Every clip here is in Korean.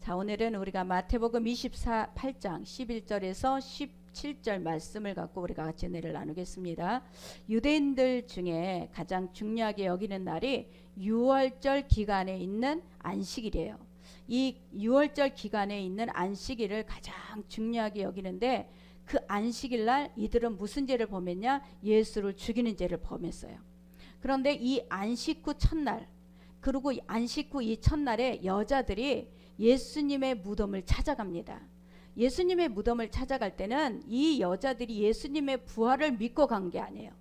자, 오늘은 우리가 마태복음 28장 11절에서 17절 말씀을 갖고 우리가 같이 은혜를 나누겠습니다. 유대인들 중에 가장 중요하게 여기는 날이 6월절 기간에 있는 안식일이에요. 이 6월절 기간에 있는 안식일을 가장 중요하게 여기는데, 그 안식일 날 이들은 무슨 죄를 범했냐? 예수를 죽이는 죄를 범했어요. 그런데 이 안식 후 첫날, 그리고 안식 후 이 첫날에 여자들이 예수님의 무덤을 찾아갑니다. 예수님의 무덤을 찾아갈 때는 이 여자들이 예수님의 부활을 믿고 간 게 아니에요.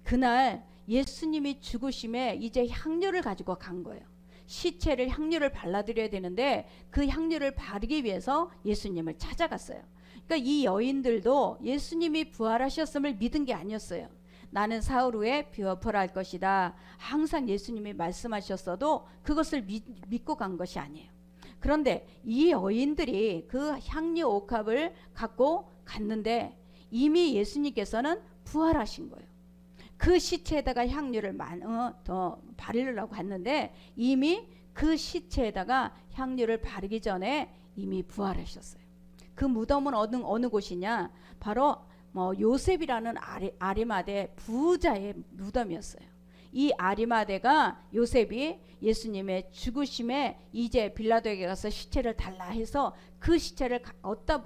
그날 예수님이 죽으심에 이제 향료를 가지고 간 거예요. 시체를 향료를 발라드려야 되는데 그 향료를 바르기 위해서 예수님을 찾아갔어요. 그러니까 이 여인들도 예수님이 부활하셨음을 믿은 게 아니었어요. 나는 사흘 후에 부활할 것이다. 항상 예수님이 말씀하셨어도 그것을 믿고 간 것이 아니에요. 그런데 이 여인들이 그 향료 옥합을 갖고 갔는데 이미 예수님께서는 부활하신 거예요. 그 시체에다가 향료를 더 바르려고 했는데 이미 그 시체에다가 향료를 바르기 전에 이미 부활하셨어요. 그 무덤은 어느 곳이냐? 바로 요셉이라는 아리마대 부자의 무덤이었어요. 이 아리마대가 요셉이 예수님의 죽으심에 이제 빌라도에게 가서 시체를 달라 해서 그 시체를 어디다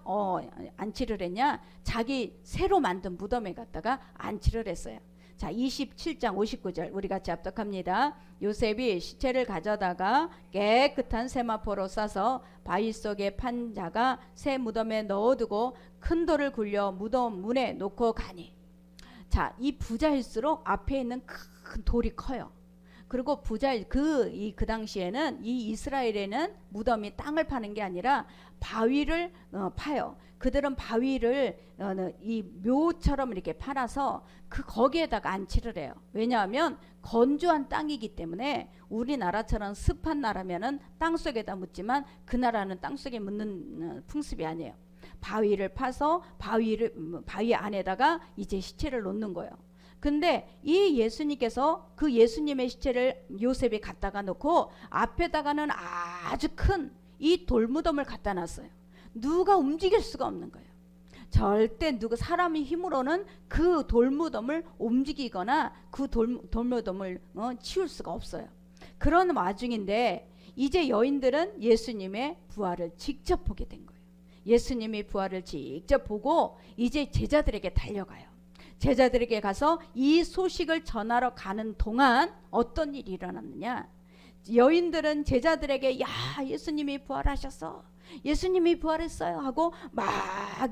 안치를 했냐? 자기 새로 만든 무덤에 갖다가 안치를 했어요. 자, 27장 59절 우리 같이 합독합니다. 요셉이 시체를 가져다가 깨끗한 세마포로 싸서 바위 속에 판 자가 새 무덤에 넣어두고 큰 돌을 굴려 무덤 문에 놓고 가니. 자, 이 부자일수록 앞에 있는 큰 돌이 커요. 그리고 그 당시에는 이 이스라엘에는 무덤이 땅을 파는 게 아니라 바위를 파요. 그들은 바위를 이 묘처럼 이렇게 파놔서 거기에다가 안치를 해요. 왜냐하면 건조한 땅이기 때문에 우리나라처럼 습한 나라면은 땅 속에다 묻지만 그 나라는 땅 속에 묻는 풍습이 아니에요. 바위를 파서 바위 안에다가 이제 시체를 놓는 거예요. 근데 이 예수님께서 그 예수님의 시체를 요셉이 갖다가 놓고 앞에다가는 아주 큰 이 돌무덤을 갖다 놨어요. 누가 움직일 수가 없는 거예요. 절대 사람의 힘으로는 그 돌무덤을 움직이거나 그 돌무덤을 치울 수가 없어요. 그런 와중인데 이제 여인들은 예수님의 부활을 직접 보게 된 거예요. 예수님이 부활을 직접 보고 이제 제자들에게 달려가요. 제자들에게 가서 이 소식을 전하러 가는 동안 어떤 일이 일어났느냐? 여인들은 제자들에게 야, 예수님이 부활하셨어, 예수님이 부활했어요 하고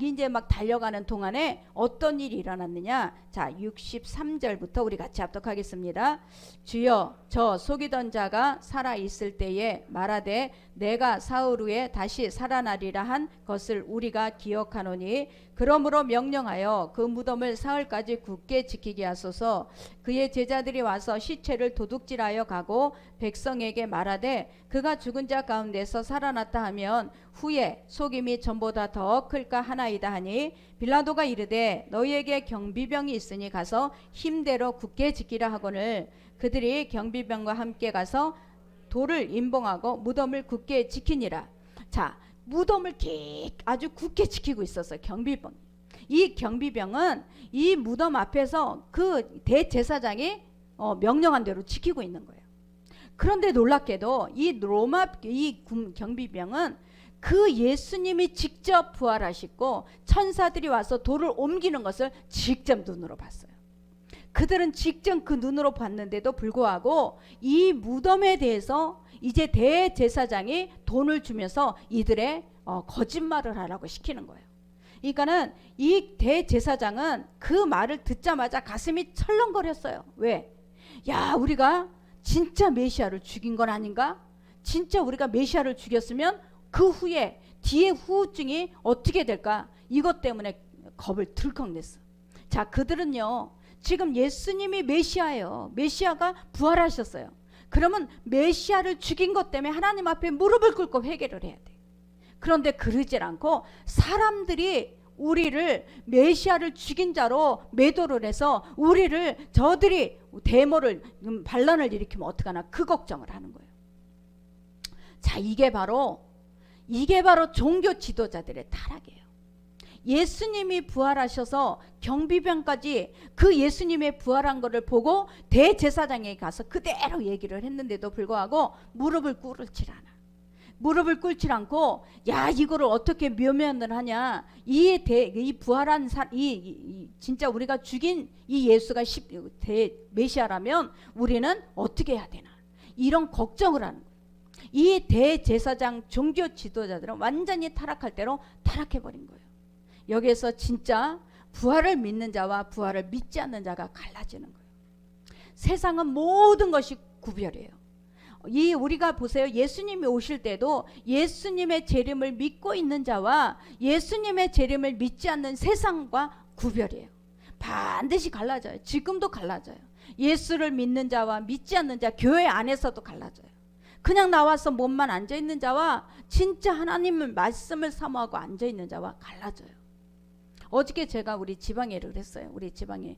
이제 달려가는 동안에 어떤 일이 일어났느냐? 자, 63절부터 우리 같이 합독하겠습니다. 주여, 저 속이던 자가 살아 있을 때에 말하되 내가 사흘 후에 다시 살아나리라 한 것을 우리가 기억하노니 그러므로 명령하여 그 무덤을 사흘까지 굳게 지키게 하소서. 그의 제자들이 와서 시체를 도둑질하여 가고 백성에게 말하되 그가 죽은 자 가운데서 살아났다 하면 후에 속임이 전보다 더 클까 하나이다 하니 빌라도가 이르되 너희에게 경비병이 있으니 가서 힘대로 굳게 지키라 하거늘 그들이 경비병과 함께 가서 돌을 임봉하고 무덤을 굳게 지키니라. 자, 무덤을 아주 굳게 지키고 있었어요. 경비병. 이 경비병은 이 무덤 앞에서 그 대제사장이 명령한 대로 지키고 있는 거예요. 그런데 놀랍게도 이 경비병은 그 예수님이 직접 부활하시고 천사들이 와서 돌을 옮기는 것을 직접 눈으로 봤어요. 그들은 직접 그 눈으로 봤는데도 불구하고 이 무덤에 대해서 이제 대제사장이 돈을 주면서 이들의 거짓말을 하라고 시키는 거예요. 그러니까는 이 대제사장은 그 말을 듣자마자 가슴이 철렁거렸어요. 왜? 야, 우리가 진짜 메시아를 죽인 건 아닌가? 진짜 우리가 메시아를 죽였으면 그 후에 뒤에 후유증이 어떻게 될까? 이것 때문에 겁을 들컥 냈어. 자, 그들은요 지금 예수님이 메시아예요. 메시아가 부활하셨어요. 그러면 메시아를 죽인 것 때문에 하나님 앞에 무릎을 꿇고 회개를 해야 돼. 그런데 그러질 않고 사람들이 우리를 메시아를 죽인 자로 매도를 해서 저들이 데모를 반란을 일으키면 어떡하나 그 걱정을 하는 거예요. 자, 이게 바로 이게 바로 종교 지도자들의 타락이에요. 예수님이 부활하셔서 경비병까지 그 예수님의 부활한 것을 보고 대제사장에게 가서 그대로 얘기를 했는데도 불구하고 무릎을 꿇지 않아. 무릎을 꿇지 않고 야 이거를 어떻게 묘면을 하냐, 이 부활한 진짜 우리가 죽인 이 예수가 메시아라면 우리는 어떻게 해야 되나, 이런 걱정을 하는 거예요. 이 대제사장 종교 지도자들은 완전히 타락할 대로 타락해버린 거예요. 여기에서 진짜 부활을 믿는 자와 부활을 믿지 않는 자가 갈라지는 거예요. 세상은 모든 것이 구별이에요. 우리가 보세요. 예수님이 오실 때도 예수님의 재림을 믿고 있는 자와 예수님의 재림을 믿지 않는 세상과 구별이에요. 반드시 갈라져요. 지금도 갈라져요. 예수를 믿는 자와 믿지 않는 자, 교회 안에서도 갈라져요. 그냥 나와서 몸만 앉아있는 자와 진짜 하나님의 말씀을 사모하고 앉아있는 자와 갈라져요. 어저께 제가 우리 지방회를 했어요. 우리 지방에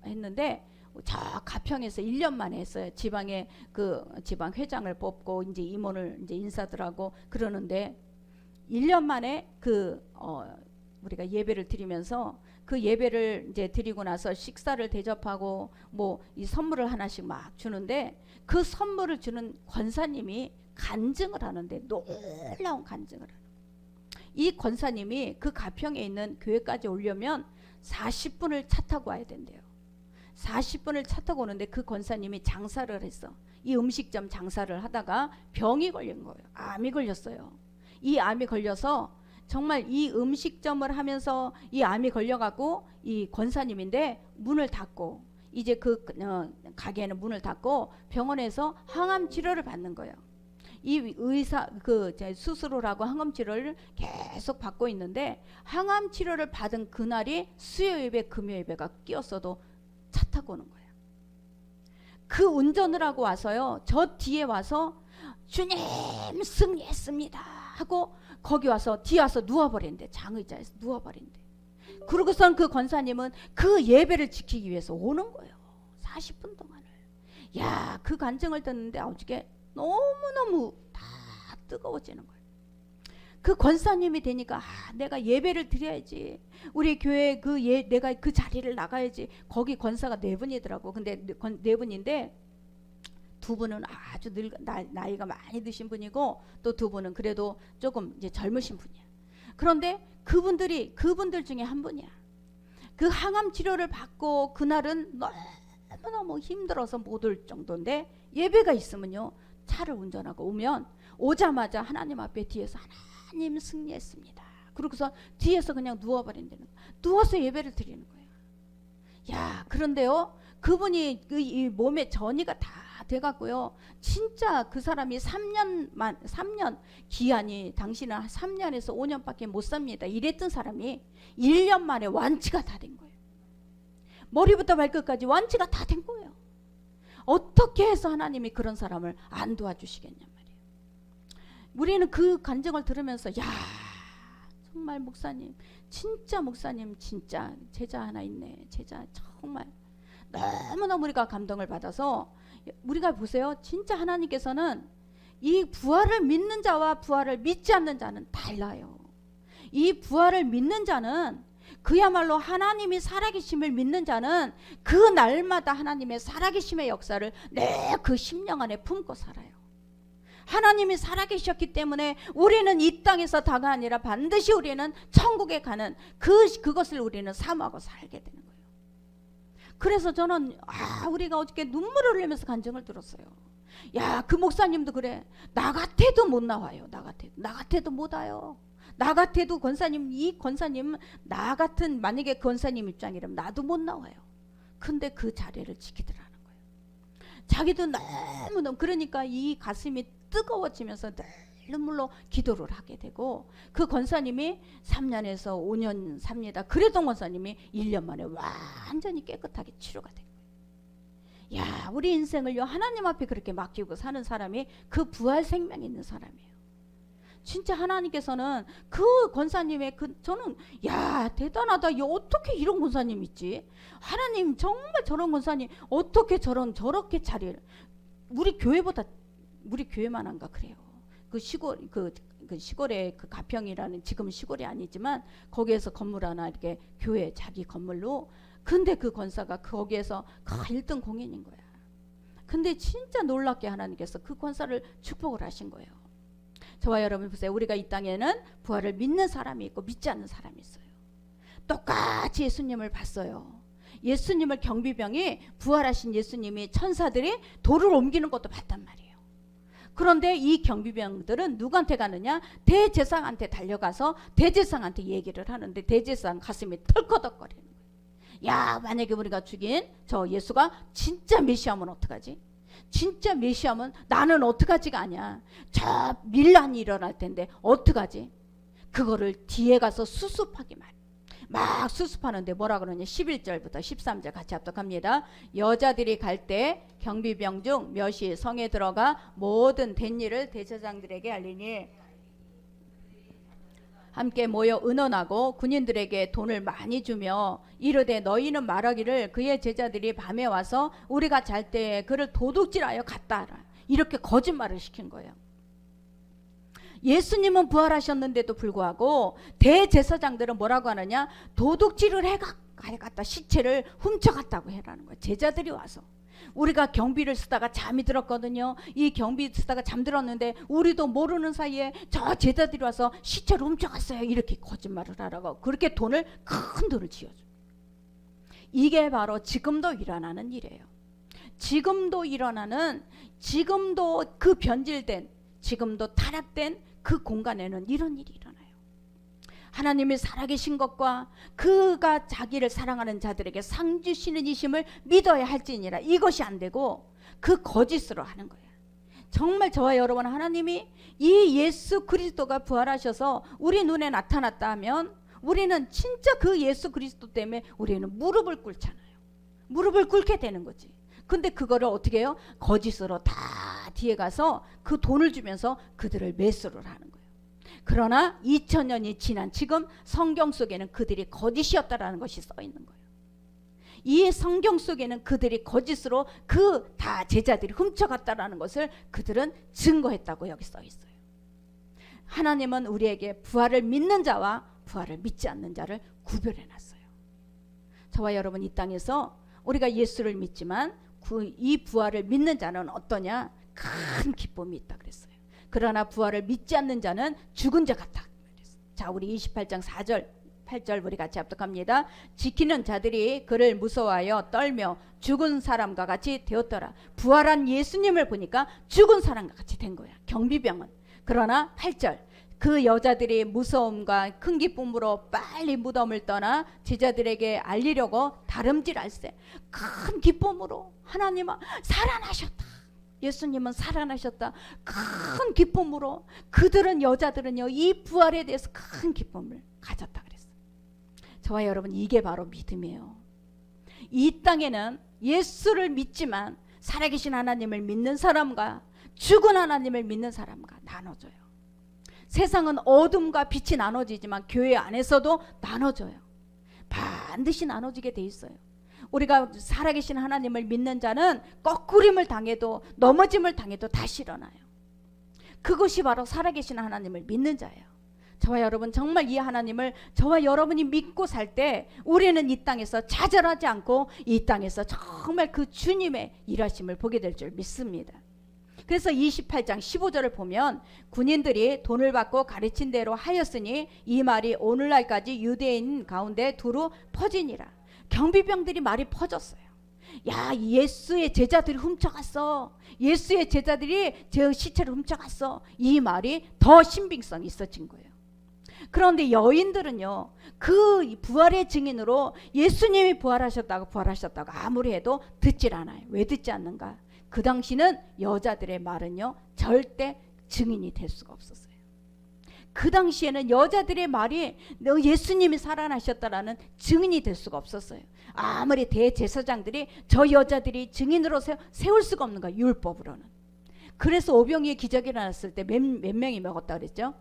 했는데 저 가평에서 1년 만에 했어요. 지방에 그 지방 회장을 뽑고 이제 임원을 이제 인사들하고 그러는데 1년 만에 우리가 예배를 드리면서 그 예배를 이제 드리고 나서 식사를 대접하고 뭐 이 선물을 하나씩 막 주는데 그 선물을 주는 권사님이 간증을 하는데 놀라운 간증을 하는. 이 권사님이 그 가평에 있는 교회까지 오려면 40분을 차 타고 와야 된대요. 40분을 차 타고 오는데 그 권사님이 장사를 했어. 이 음식점 장사를 하다가 병이 걸린 거예요. 암이 걸렸어요. 이 암이 걸려서 정말 이 음식점을 하면서 이 암이 걸려갖고 이 권사님인데 문을 닫고 이제 그 가게는 문을 닫고 병원에서 항암 치료를 받는 거예요. 이 의사 수술을 하고 항암 치료를 계속 받고 있는데 항암 치료를 받은 그날이 수요예배 금요예배가 끼었어도 차 타고 오는 거예요. 그 운전을 하고 와서요, 저 뒤에 와서 주님 승리했습니다 하고 거기 와서 뒤에 와서 누워버린대. 장의자에서 누워버린대. 그러고선 그 권사님은 그 예배를 지키기 위해서 오는 거예요. 40분 동안을. 야, 그 간증을 듣는데 어저께 너무너무 다 뜨거워지는 거예요. 그 권사님이 되니까 내가 예배를 드려야지. 우리 교회 내가 그 자리를 나가야지. 거기 권사가 4분이더라고. 근데 4분인데 2분은 아주 나이가 많이 드신 분이고 또 2분은 그래도 조금 이제 젊으신 분이야. 그런데 그분들 중에 한 분이야. 그 항암 치료를 받고 그날은 너무너무 힘들어서 못 올 정도인데 예배가 있으면요, 차를 운전하고 오면 오자마자 하나님 앞에 뒤에서 하나님 승리했습니다. 그러고서 뒤에서 그냥 누워버린다는 거야. 누워서 예배를 드리는 거예요. 야, 그런데요, 그분이 이 몸에 전이가 다 돼갖고요, 진짜 그 사람이 3년 기한이 당신은 3년에서 5년밖에 못 삽니다 이랬던 사람이 1년 만에 완치가 다 된 거예요. 머리부터 발끝까지 완치가 다 된 거예요. 어떻게 해서 하나님이 그런 사람을 안 도와주시겠냐 말이에요. 우리는 그 간증을 들으면서 야, 정말 목사님 진짜 제자 하나 있네. 제자 정말 너무너무 우리가 감동을 받아서, 우리가 보세요. 진짜 하나님께서는 이 부활을 믿는 자와 부활을 믿지 않는 자는 달라요. 이 부활을 믿는 자는 그야말로 하나님이 살아계심을 믿는 자는 그 날마다 하나님의 살아계심의 역사를 내 그 심령 안에 품고 살아요. 하나님이 살아계셨기 때문에 우리는 이 땅에서 다가 아니라 반드시 우리는 천국에 가는 그것을 우리는 사모하고 살게 되는 거예요. 그래서 저는 우리가 어저께 눈물을 흘리면서 간증을 들었어요. 야, 그 목사님도 그래. 나 같아도 못 나와요. 나 같아도 못 와요. 나 같아도 이 권사님 나 같은 만약에 권사님 입장이라면 나도 못 나와요. 근데 그 자리를 지키더라는 거예요. 자기도 너무너무, 그러니까 이 가슴이 뜨거워지면서 늘 눈물로 기도를 하게 되고, 그 권사님이 3년에서 5년 삽니다. 그래도 권사님이 1년 만에 완전히 깨끗하게 치료가 된 거예요. 야, 우리 인생을요, 하나님 앞에 그렇게 맡기고 사는 사람이 그 부활 생명이 있는 사람이에요. 진짜 하나님께서는 그 권사님의 저는 야, 대단하다. 어떻게 이런 권사님 있지? 하나님 정말 저런 권사님 어떻게 저렇게 자리를, 우리 교회만 한가 그래요. 그 시골 그 시골에 그 가평이라는 지금 시골이 아니지만 거기에서 건물 하나 이렇게 교회 자기 건물로. 근데 그 권사가 거기에서 1등 공인인 거야. 근데 진짜 놀랍게 하나님께서 그 권사를 축복을 하신 거예요. 저와 여러분 보세요. 우리가 이 땅에는 부활을 믿는 사람이 있고 믿지 않는 사람이 있어요. 똑같이 예수님을 봤어요. 예수님을 경비병이 부활하신 예수님이 천사들이 돌을 옮기는 것도 봤단 말이에요. 그런데 이 경비병들은 누구한테 가느냐? 대제사장한테 달려가서 대제사장한테 얘기를 하는데 대제사장 가슴이 털커덕거리는 거예요. 야, 만약에 우리가 죽인 저 예수가 진짜 메시아면 어떡하지? 진짜 메시아면 나는 어떡하지가 아니야. 저 밀란이 일어날 텐데 어떡하지? 그거를 뒤에 가서 수습하기 말이야. 막 수습하는데 뭐라 그러냐? 11절부터 13절 같이 합독합니다. 여자들이 갈 때 경비병 중 몇이 성에 들어가 모든 된 일을 대제사장들에게 알리니 함께 모여 의논하고 군인들에게 돈을 많이 주며 이르되 너희는 말하기를 그의 제자들이 밤에 와서 우리가 잘 때 그를 도둑질하여 갔다 하라. 이렇게 거짓말을 시킨 거예요. 예수님은 부활하셨는데도 불구하고 대제사장들은 뭐라고 하느냐? 도둑질을 해갔다 시체를 훔쳐갔다고 해라는 거예요. 제자들이 와서. 우리가 경비를 쓰다가 잠이 들었거든요. 이 경비 쓰다가 잠들었는데 우리도 모르는 사이에 저 제자들이 와서 시체를 훔쳐갔어요. 이렇게 거짓말을 하라고. 그렇게 큰 돈을 지어줘. 이게 바로 지금도 일어나는 일이에요. 지금도 일어나는, 지금도 그 변질된, 지금도 타락된 그 공간에는 이런 일이 일어나요. 하나님이 살아계신 것과 그가 자기를 사랑하는 자들에게 상 주시는 이심을 믿어야 할지니라. 이것이 안 되고 그 거짓으로 하는 거예요. 정말 저와 여러분, 하나님이 이 예수 그리스도가 부활하셔서 우리 눈에 나타났다 하면 우리는 진짜 그 예수 그리스도 때문에 우리는 무릎을 꿇잖아요. 무릎을 꿇게 되는 거지. 근데 그거를 어떻게 해요? 거짓으로 다 뒤에 가서 그 돈을 주면서 그들을 매수를 하는 거예요. 그러나 2000년이 지난 지금 성경 속에는 그들이 거짓이었다라는 것이 써 있는 거예요. 이 성경 속에는 그들이 거짓으로 그 다 제자들이 훔쳐갔다라는 것을 그들은 증거했다고 여기 써 있어요. 하나님은 우리에게 부활을 믿는 자와 부활을 믿지 않는 자를 구별해 놨어요. 저와 여러분, 이 땅에서 우리가 예수를 믿지만 이 부활을 믿는 자는 어떠냐? 큰 기쁨이 있다 그랬어요. 그러나 부활을 믿지 않는 자는 죽은 자 같다. 자, 우리 28장 4절 8절 우리 같이 합독합니다. 지키는 자들이 그를 무서워하여 떨며 죽은 사람과 같이 되었더라. 부활한 예수님을 보니까 죽은 사람과 같이 된 거야, 경비병은. 그러나 8절 그 여자들이 무서움과 큰 기쁨으로 빨리 무덤을 떠나 제자들에게 알리려고 다름질할세. 큰 기쁨으로 하나님은 살아나셨다, 예수님은 살아나셨다, 큰 기쁨으로 그들은, 여자들은요, 이 부활에 대해서 큰 기쁨을 가졌다 그랬어요. 저와 여러분, 이게 바로 믿음이에요. 이 땅에는 예수를 믿지만 살아계신 하나님을 믿는 사람과 죽은 하나님을 믿는 사람과 나눠져요. 세상은 어둠과 빛이 나눠지지만 교회 안에서도 나눠져요. 반드시 나눠지게 돼 있어요. 우리가 살아계신 하나님을 믿는 자는 거꾸림을 당해도, 넘어짐을 당해도 다시 일어나요. 그것이 바로 살아계신 하나님을 믿는 자예요. 저와 여러분, 정말 이 하나님을 저와 여러분이 믿고 살 때 우리는 이 땅에서 좌절하지 않고 이 땅에서 정말 그 주님의 일하심을 보게 될 줄 믿습니다. 그래서 28장 15절을 보면 군인들이 돈을 받고 가르친 대로 하였으니 이 말이 오늘날까지 유대인 가운데 두루 퍼지니라. 경비병들이 말이 퍼졌어요. 야, 예수의 제자들이 훔쳐갔어, 예수의 제자들이 저 시체를 훔쳐갔어. 이 말이 더 신빙성이 있어진 거예요. 그런데 여인들은요, 그 부활의 증인으로 예수님이 부활하셨다고 아무리 해도 듣질 않아요. 왜 듣지 않는가? 그 당시는 여자들의 말은요, 절대 증인이 될 수가 없었어요. 그 당시에는 여자들의 말이 예수님이 살아나셨다라는 증인이 될 수가 없었어요. 아무리 대제사장들이 저 여자들이 증인으로 세울 수가 없는 거예요, 율법으로는. 그래서 오병이의 기적이 일어났을 때 몇 명이 먹었다 그랬죠?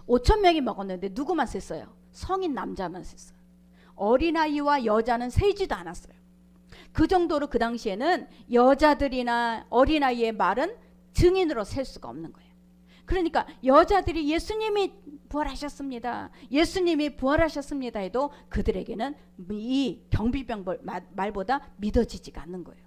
5,000명이 먹었는데 누구만 셌어요? 성인 남자만 셌어요. 어린아이와 여자는 세지도 않았어요. 그 정도로 그 당시에는 여자들이나 어린아이의 말은 증인으로 셀 수가 없는 거예요. 그러니까 여자들이 예수님이 부활하셨습니다, 예수님이 부활하셨습니다 해도 그들에게는 이 경비병 말보다 믿어지지가 않는 거예요.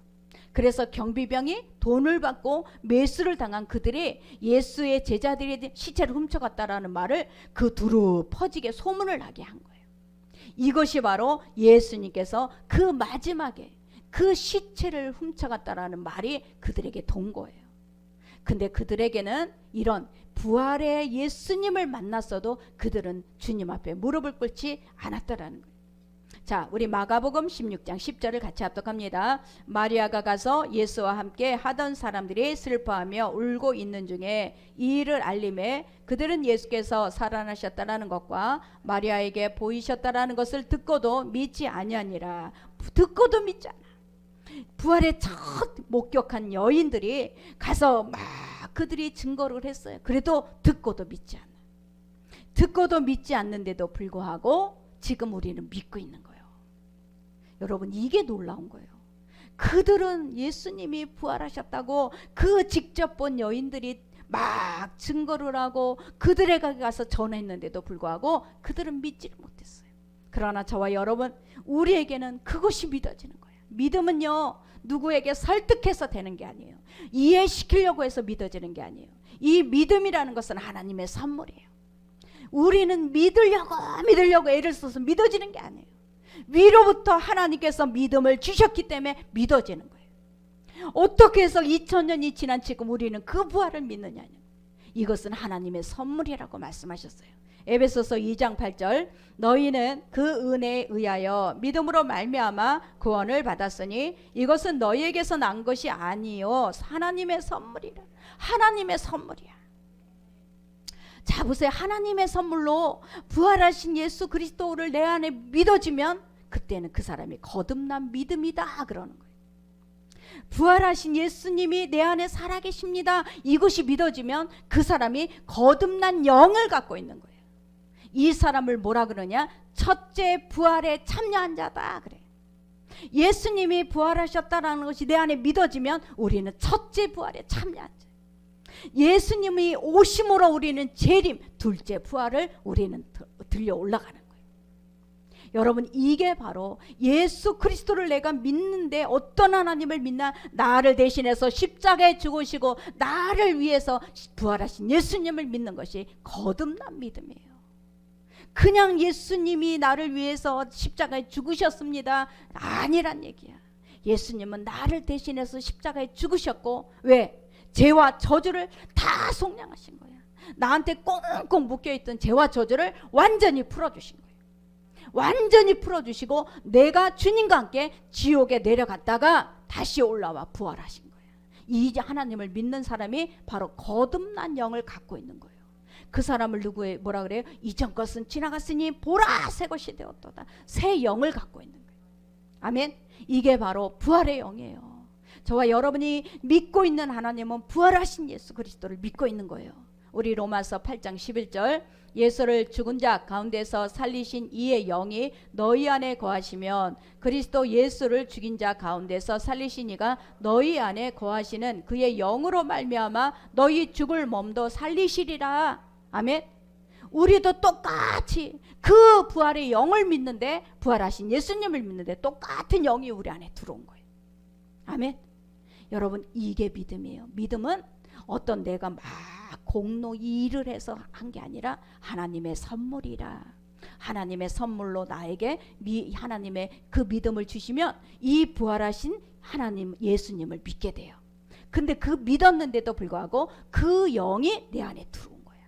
그래서 경비병이 돈을 받고 매수를 당한 그들이 예수의 제자들이 시체를 훔쳐갔다라는 말을 그 두루 퍼지게 소문을 나게 한 거예요. 이것이 바로 예수님께서 그 마지막에 그 시체를 훔쳐갔다라는 말이 그들에게 돈 거예요. 근데 그들에게는 이런 부활의 예수님을 만났어도 그들은 주님 앞에 무릎을 꿇지 않았다라는 거예요. 자, 우리 마가복음 16장 10절을 같이 합독합니다. 마리아가 가서 예수와 함께 하던 사람들이 슬퍼하며 울고 있는 중에 이 일을 알림에 그들은 예수께서 살아나셨다라는 것과 마리아에게 보이셨다라는 것을 듣고도 믿지 아니하니라. 듣고도 믿지 않아. 부활의 첫 목격한 여인들이 가서 막 그들이 증거를 했어요. 그래도 듣고도 믿지 않아. 듣고도 믿지 않는데도 불구하고 지금 우리는 믿고 있는 거예요. 여러분, 이게 놀라운 거예요. 그들은 예수님이 부활하셨다고 그 직접 본 여인들이 막 증거를 하고 그들에게 가서 전했는데도 불구하고 그들은 믿지를 못했어요. 그러나 저와 여러분, 우리에게는 그것이 믿어지는 거예요. 믿음은요, 누구에게 설득해서 되는 게 아니에요. 이해시키려고 해서 믿어지는 게 아니에요. 이 믿음이라는 것은 하나님의 선물이에요. 우리는 믿으려고 애를 써서 믿어지는 게 아니에요. 위로부터 하나님께서 믿음을 주셨기 때문에 믿어지는 거예요. 어떻게 해서 2000년이 지난 지금 우리는 그 부활을 믿느냐는, 이것은 하나님의 선물이라고 말씀하셨어요. 에베소서 2장 8절, 너희는 그 은혜에 의하여 믿음으로 말미암아 구원을 받았으니 이것은 너희에게서 난 것이 아니요 하나님의 선물이라. 하나님의 선물이야. 자, 보세요. 하나님의 선물로 부활하신 예수 그리스도를 내 안에 믿어지면 그때는 그 사람이 거듭난 믿음이다 그러는 거예요. 부활하신 예수님이 내 안에 살아계십니다, 이것이 믿어지면 그 사람이 거듭난 영을 갖고 있는 거예요. 이 사람을 뭐라 그러냐? 첫째 부활에 참여한 자다 그래. 예수님이 부활하셨다라는 것이 내 안에 믿어지면 우리는 첫째 부활에 참여한 자. 예수님이 오심으로 우리는 재림, 둘째 부활을 우리는 들려 올라가는 거예요. 여러분, 이게 바로 예수 그리스도를 내가 믿는데 어떤 하나님을 믿나? 나를 대신해서 십자가에 죽으시고 나를 위해서 부활하신 예수님을 믿는 것이 거듭난 믿음이에요. 그냥 예수님이 나를 위해서 십자가에 죽으셨습니다, 아니란 얘기야. 예수님은 나를 대신해서 십자가에 죽으셨고, 왜? 죄와 저주를 다 속량하신 거야. 나한테 꽁꽁 묶여있던 죄와 저주를 완전히 풀어주신 거예요. 완전히 풀어주시고 내가 주님과 함께 지옥에 내려갔다가 다시 올라와 부활하신 거예요. 이 하나님을 믿는 사람이 바로 거듭난 영을 갖고 있는 거예요. 그 사람을 뭐라 그래요? 이전 것은 지나갔으니 보라 새 것이 되었도다. 새 영을 갖고 있는 거예요. 아멘. 이게 바로 부활의 영이에요. 저와 여러분이 믿고 있는 하나님은 부활하신 예수 그리스도를 믿고 있는 거예요. 우리 로마서 8장 11절, 예수를 죽은 자 가운데서 살리신 이의 영이 너희 안에 거하시면 그리스도 예수를 죽인 자 가운데서 살리신 이가 너희 안에 거하시는 그의 영으로 말미암아 너희 죽을 몸도 살리시리라. 아멘. 우리도 똑같이 그 부활의 영을 믿는데, 부활하신 예수님을 믿는데 똑같은 영이 우리 안에 들어온 거예요. 아멘. 여러분, 이게 믿음이에요. 믿음은 어떤 내가 막 공로 일을 해서 한 게 아니라 하나님의 선물이라. 하나님의 선물로 나에게 하나님의 그 믿음을 주시면 이 부활하신 하나님 예수님을 믿게 돼요. 근데 그 믿었는데도 불구하고 그 영이 내 안에 들어온 거야.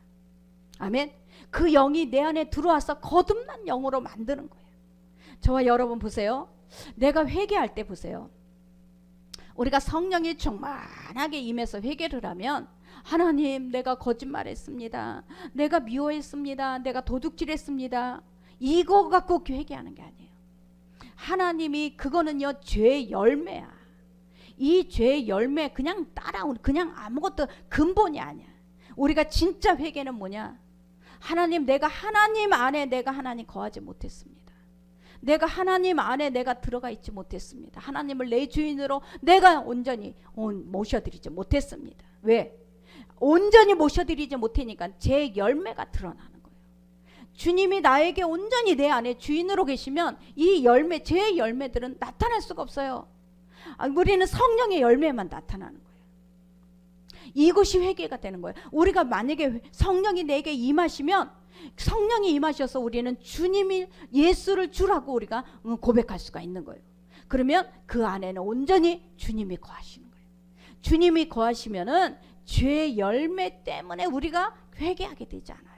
아멘. 그 영이 내 안에 들어와서 거듭난 영으로 만드는 거예요. 저와 여러분 보세요. 내가 회개할 때 보세요. 우리가 성령이 충만하게 임해서 회개를 하면, 하나님 내가 거짓말했습니다, 내가 미워했습니다, 내가 도둑질했습니다, 이거 갖고 회개하는 게 아니에요. 하나님이 그거는요 죄의 열매야. 이 죄의 열매 그냥 따라오는, 그냥 아무것도 근본이 아니야. 우리가 진짜 회개는 뭐냐? 하나님, 내가 하나님 안에 내가 하나님 거하지 못했습니다. 내가 하나님 안에 내가 들어가 있지 못했습니다. 하나님을 내 주인으로 내가 온전히 모셔드리지 못했습니다. 왜? 온전히 모셔드리지 못하니까 제 열매가 드러나는 거예요. 주님이 나에게 온전히 내 안에 주인으로 계시면 이 열매, 제 열매들은 나타날 수가 없어요. 우리는 성령의 열매만 나타나는 거예요. 이것이 회개가 되는 거예요. 우리가 만약에 성령이 내게 임하시면, 성령이 임하셔서 우리는 주님이 예수를 주라고 우리가 고백할 수가 있는 거예요. 그러면 그 안에는 온전히 주님이 거하시는 거예요. 주님이 거하시면은 죄 열매 때문에 우리가 회개하게 되지 않아요.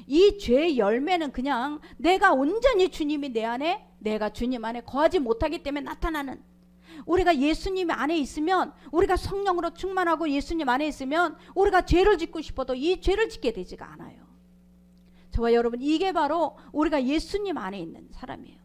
이 죄 열매는 그냥 내가 온전히 주님이 내 안에, 내가 주님 안에 거하지 못하기 때문에 나타나는, 우리가 예수님 안에 있으면, 우리가 성령으로 충만하고 예수님 안에 있으면 우리가 죄를 짓고 싶어도 이 죄를 짓게 되지가 않아요. 저와 여러분, 이게 바로 우리가 예수님 안에 있는 사람이에요.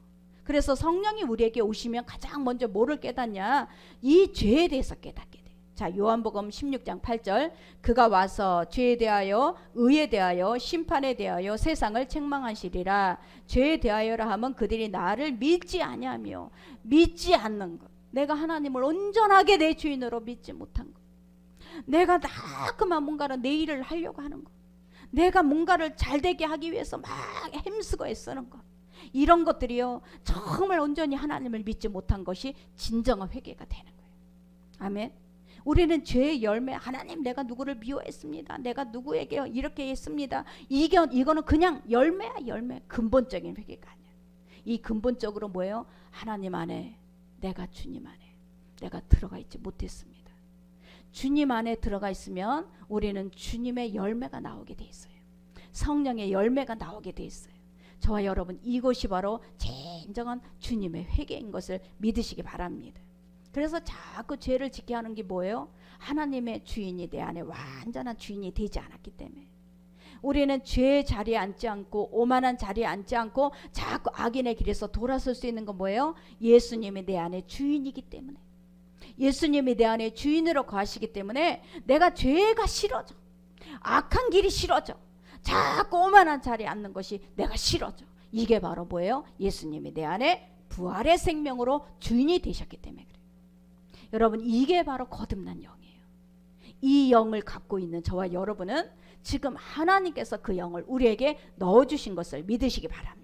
그래서 성령이 우리에게 오시면 가장 먼저 뭐를 깨닫냐? 이 죄에 대해서 깨닫게 돼요. 자, 요한복음 16장 8절, 그가 와서 죄에 대하여, 의에 대하여, 심판에 대하여 세상을 책망하시리라. 죄에 대하여라 하면 그들이 나를 믿지 아니하며, 믿지 않는 것, 내가 하나님을 온전하게 내 주인으로 믿지 못한 것, 내가 자꾸만 뭔가를 내 일을 하려고 하는 것, 내가 뭔가를 잘되게 하기 위해서 막 힘쓰고 애쓰는 것, 이런 것들이요, 정말 온전히 하나님을 믿지 못한 것이 진정한 회개가 되는 거예요. 아멘. 우리는 죄의 열매, 하나님 내가 누구를 미워했습니다, 내가 누구에게 이렇게 했습니다, 이거는 그냥 열매야, 열매. 근본적인 회개가 아니야. 이 근본적으로 뭐예요? 하나님 안에, 내가 주님 안에 내가 들어가 있지 못했습니다. 주님 안에 들어가 있으면 우리는 주님의 열매가 나오게 돼 있어요. 성령의 열매가 나오게 돼 있어요. 저와 여러분, 이것이 바로 진정한 주님의 회개인 것을 믿으시기 바랍니다. 그래서 자꾸 죄를 짓게 하는 게 뭐예요? 하나님의 주인이 내 안에 완전한 주인이 되지 않았기 때문에. 우리는 죄의 자리에 앉지 않고, 오만한 자리에 앉지 않고 자꾸 악인의 길에서 돌아설 수 있는 건 뭐예요? 예수님이 내 안에 주인이기 때문에. 예수님이 내 안에 주인으로 거하시기 때문에 내가 죄가 싫어져, 악한 길이 싫어져, 자꾸 오만한 자리에 앉는 것이 내가 싫어져. 이게 바로 뭐예요? 예수님이 내 안에 부활의 생명으로 주인이 되셨기 때문에 그래요. 여러분, 이게 바로 거듭난 영이에요. 이 영을 갖고 있는 저와 여러분은 지금 하나님께서 그 영을 우리에게 넣어주신 것을 믿으시기 바랍니다.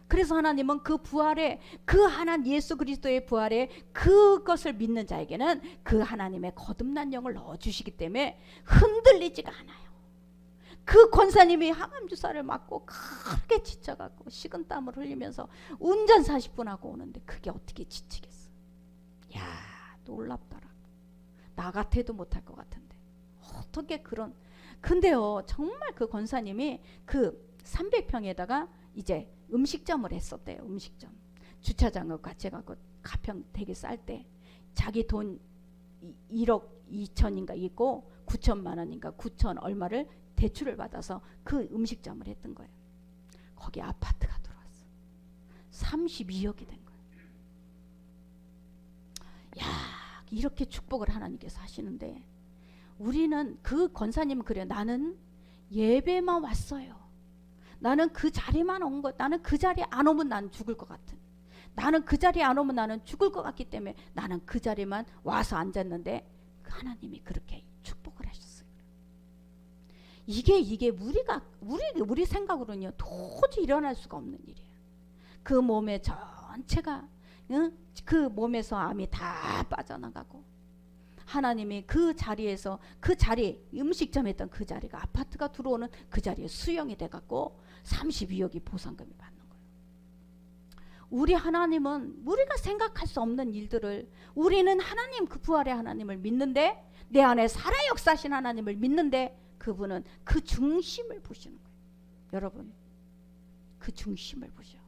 그래서 하나님은 그 부활에, 그 하나님 예수 그리스도의 부활에 그것을 믿는 자에게는 그 하나님의 거듭난 영을 넣어주시기 때문에 흔들리지가 않아요. 그 권사님이 항암주사를 맞고 크게 지쳐갖고 식은땀을 흘리면서 운전 40분 하고 오는데 그게 어떻게 지치겠어? 야, 놀랍더라. 나 같아도 못할 것 같은데 어떻게 그런. 근데요, 정말 그 권사님이 그 300평에다가 이제 음식점을 했었대요. 음식점. 주차장을 같이 갖고 가평 되게 쌀 때 자기 돈 1억 2천인가 있고 9천만 원인가 9천 얼마를 대출을 받아서 그 음식점을 했던 거예요. 거기 아파트가 들어왔어. 32억이 된 거예요. 야, 이렇게 축복을 하나님께서 하시는데 우리는, 그 권사님은 그래요. 나는 예배만 왔어요. 나는 그 자리만 온 것, 나는 그 자리에 안 오면 나는 죽을 것 같은, 나는 그 자리에 안 오면 나는 죽을 것 같기 때문에 나는 그 자리만 와서 앉았는데 하나님이 그렇게 축복을 하셨어요. 이게 우리 생각으로는요 도저히 일어날 수가 없는 일이에요. 그 몸의 전체가, 그 몸에서 암이 다 빠져나가고 하나님이 그 자리에서, 그 자리, 음식점에 있던 그 자리가 아파트가 들어오는 그 자리에 수용이 돼갖고 32억이 보상금이 받는 거예요. 우리 하나님은 우리가 생각할 수 없는 일들을, 우리는 하나님, 그 부활의 하나님을 믿는데, 내 안에 살아 역사하신 하나님을 믿는데 그분은 그 중심을 보시는 거예요. 여러분, 그 중심을 보셔.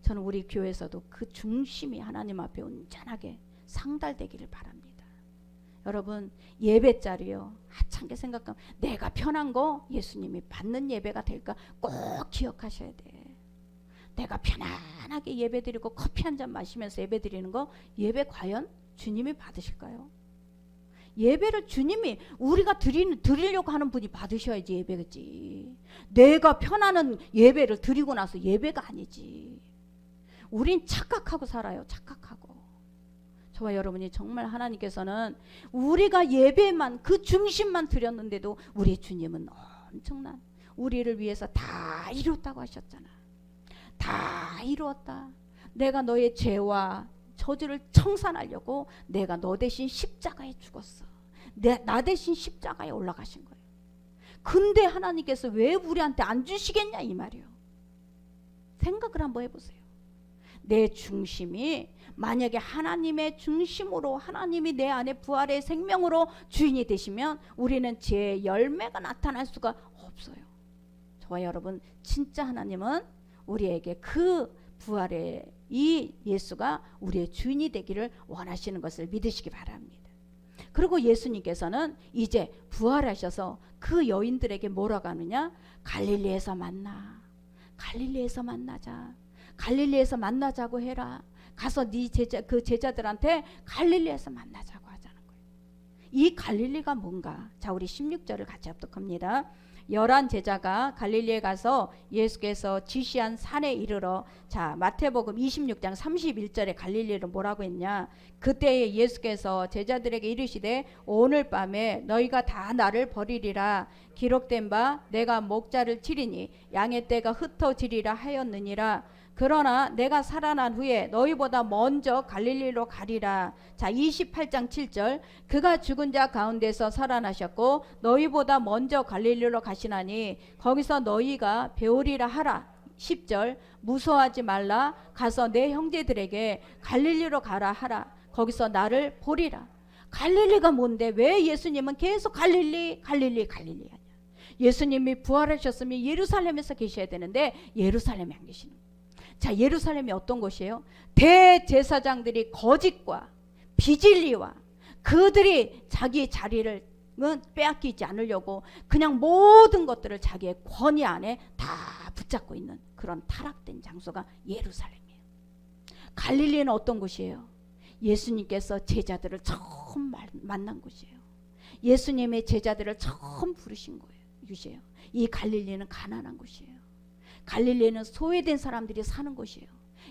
저는 우리 교회에서도 그 중심이 하나님 앞에 온전하게 상달되기를 바랍니다. 여러분, 예배 자리요, 하찮게 생각하면 내가 편한 거 예수님이 받는 예배가 될까 꼭 기억하셔야 돼. 내가 편안하게 예배 드리고 커피 한 잔 마시면서 예배 드리는 거, 예배 과연 주님이 받으실까요? 예배를 주님이, 우리가 드리려고 하는 분이 받으셔야지 예배겠지. 내가 편안한 예배를 드리고 나서 예배가 아니지. 우린 착각하고 살아요. 착각하고. 저와 여러분이 정말 하나님께서는 우리가 예배만 그 중심만 드렸는데도 우리 주님은 엄청난 우리를 위해서 다 이뤘다고 하셨잖아. 다 이루었다. 내가 너의 죄와 저주를 청산하려고 내가 너 대신 십자가에 죽었어. 나 대신 십자가에 올라가신 거예요. 근데 하나님께서 왜 우리한테 안 주시겠냐 이 말이에요. 생각을 한번 해보세요. 내 중심이 만약에 하나님의 중심으로 하나님이 내 안에 부활의 생명으로 주인이 되시면 우리는 제 열매가 나타날 수가 없어요. 저와 여러분 진짜 하나님은 우리에게 그 부활의 이 예수가 우리의 주인이 되기를 원하시는 것을 믿으시기 바랍니다. 그리고 예수님께서는 이제 부활하셔서 그 여인들에게 뭐라고 하느냐? 갈릴리에서 만나. 갈릴리에서 만나자. 갈릴리에서 만나자고 해라. 가서 네 그 제자들한테 갈릴리에서 만나자고 하자는 거예요. 이 갈릴리가 뭔가? 자, 우리 16절을 같이 합독합니다. 11 제자가 갈릴리에 가서 예수께서 지시한 산에 이르러, 자, 마태복음 26장 31절에 갈릴리를 뭐라고 했냐? 그때에 예수께서 제자들에게 이르시되 오늘 밤에 너희가 다 나를 버리리라. 기록된 바 내가 목자를 치리니 양의 떼가 흩어지리라 하였느니라. 그러나 내가 살아난 후에 너희보다 먼저 갈릴리로 가리라. 자, 28장 7절 그가 죽은 자 가운데서 살아나셨고 너희보다 먼저 갈릴리로 가시나니 거기서 너희가 배우리라 하라. 10절 무서워하지 말라. 가서 내 형제들에게 갈릴리로 가라 하라. 거기서 나를 보리라. 갈릴리가 뭔데 왜 예수님은 계속 갈릴리 갈릴리 갈릴리 하냐? 예수님이 부활하셨으면 예루살렘에서 계셔야 되는데 예루살렘에 안 계시는 거예요. 자, 예루살렘이 어떤 곳이에요? 대제사장들이 거짓과 비진리와 그들이 자기 자리를 빼앗기지 않으려고 그냥 모든 것들을 자기의 권위 안에 다 붙잡고 있는 그런 타락된 장소가 예루살렘이에요. 갈릴리는 어떤 곳이에요? 예수님께서 제자들을 처음 만난 곳이에요. 예수님의 제자들을 처음 부르신 거예요. 이 갈릴리는 가난한 곳이에요. 갈릴리는 소외된 사람들이 사는 곳이에요.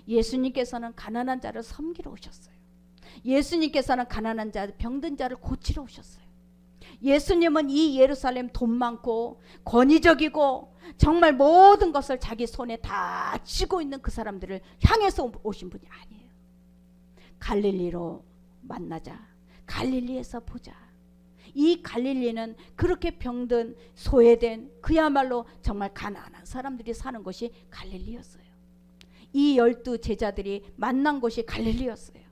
예수님께서는 가난한 자를 섬기러 오셨어요. 예수님께서는 가난한 자, 병든 자를 고치러 오셨어요. 예수님은 이 예루살렘 돈 많고 권위적이고 정말 모든 것을 자기 손에 다 쥐고 있는 그 사람들을 향해서 오신 분이 아니에요. 갈릴리로 만나자. 갈릴리에서 보자. 이 갈릴리는 그렇게 병든 소외된 그야말로 정말 가난한 사람들이 사는 곳이 갈릴리였어요. 이 12 제자들이 만난 곳이 갈릴리였어요.